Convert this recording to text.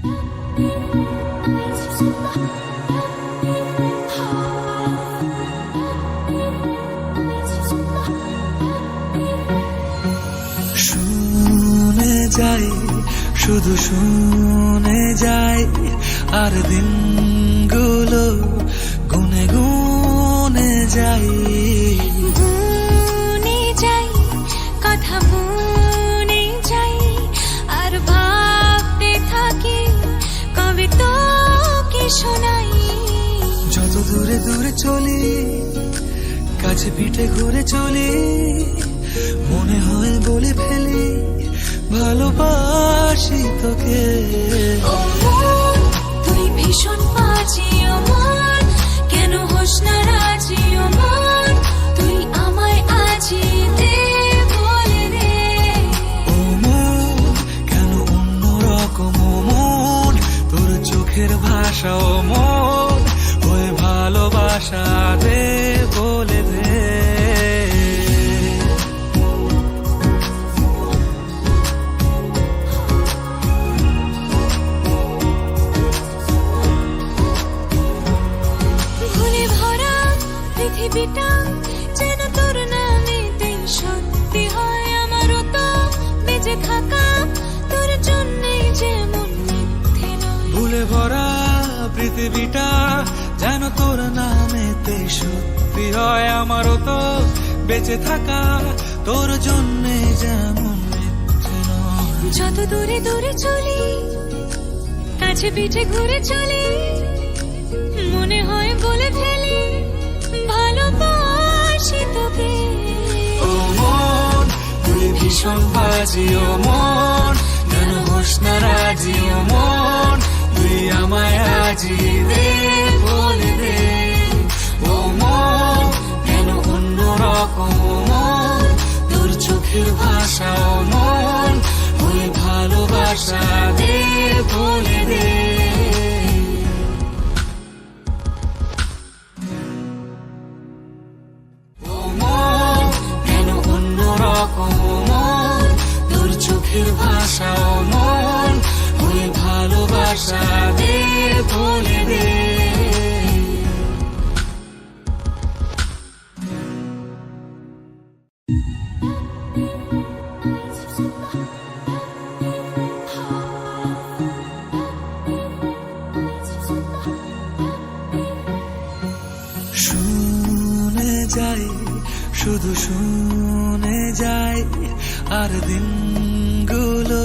শুনে যাই, শুধু শুনে যাই, আর দিনগুলো গুনে গুনে যাই। গুনে যাই, কথা মনে যাই, আর ভাবতে থাকি কবে তোকে শোনাই। যত দূরে দূরে চলি, কাছে পিঠে ঘুরে চলি, মনে হয় বলে ফেলি ভালোবাসি তোকে। ও মন, তুই ভীষণ বাজি, ও মন, কেন হোস না রাজি, ও মন, তুই আমায় আজি দে, বলে দে। ও মন, কেন অন্যরকম ও মন, তোর চোখের ভাষা ও মন, ওই ভালোবাসা দে, বলে দে। ভুলে ভরা পৃথিবীটা যেন তোর নামেতেই সত্যি হয়, আমারও তো বেঁচে থাকা তোর জন্যে যেমন মিথ্যে নয়। ভুলে ভরা পৃথিবীটা যেন তোর নামেতে সত্যি হয়, আমারও তো বেঁচে থাকা তোর জন্যে যেমন মিথ্যে নয়। যত দূরে দূরে চলি, কাছে পিঠে ঘুরে চলি, মনে হয় বলে ফেলি ভালোবাসি তোকে। ও মন, তুই ভীষণ বাজি, ও মন, কেন হোস না রাজি, ও মন, তুই আমায় আজি দে, বলে দে। ও মন, কেন অন্যরকম ও মন, তোর চোখের ভাষা ও মন, ওই ভালোবাসা দে, বলে দে। ও মন, কেন অন্যরকম ও মন, তোর চোখের ভাষা ও মন, ওই ভালোবাসা দে, বলে দে। শুনে যাই, শুধু শুনে যাই, আর দিনগুলো